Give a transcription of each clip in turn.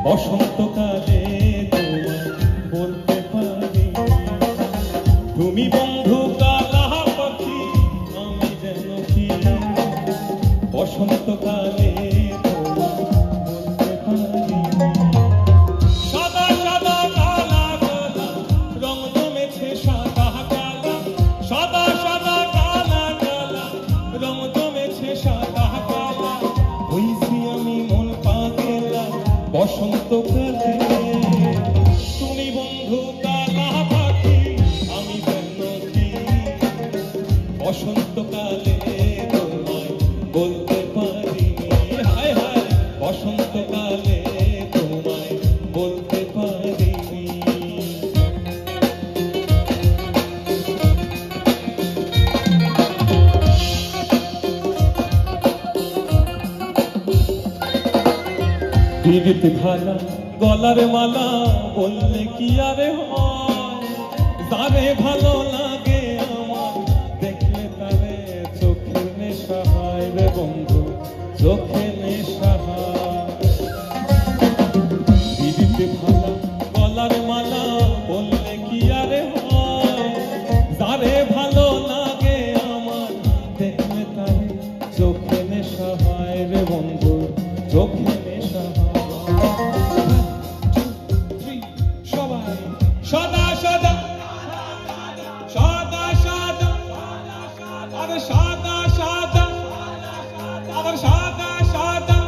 বসন্তকালে তোমায় বলতে পারি তুমি বন্ধু কালা পাখি আমি যেন কি বসন্তকালে তোমায় বলতে পারি সাদা সাদা কালা কালা রং জমেছে সাদা কালা সাদা সাদা কালা কালা রং জমেছে সাদা কালা হইছি আমি মন পাগলা বসন্তকালে তুমি বন্ধু কালা পাখি আমি যেন কি বসন্তকালে তোমায় বলতে পারি হায় হায় বসন্তকালে তোমায় বলতে পারি দিদিতে ভালা গলার মালা বললে কি আরে হয় তারে ভালো লাগে আমার দেখলে তারে চোখে নেশা হয় রে বন্ধু চোখে নেশা হয় দিদিতে ভালা গলার মালা বললে কি আরে হয় তারে ভালো লাগে আমার দেখলে তারে চোখে নেশা হয় রে বন্ধু চোখে নেশা হয় সাদা সাদা সাদা সাদা আরে সাদা সাদা আবার সাদা সাদা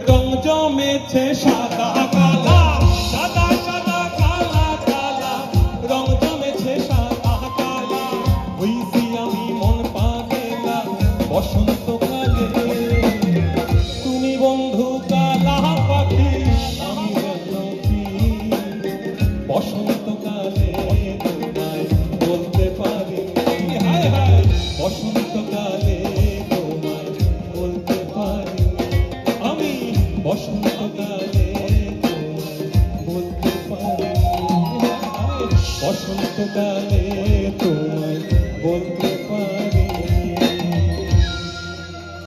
রং জমেছে সাদা কালা সাদা সাদা কালা কালা রং জমেছে সাদা কালা হইছি আমি মন পাগলা বসন্তকালে তুমি বন্ধু কালা পাখি আমি যেন কি বসন্তকালে তোমায় বলতে পারি হায় হায় বসন্তকালে তোমায় বলতে পারি আমি বসন্তকালে তোমায় বলতে পারি বসন্তকালে তোমায় বলতে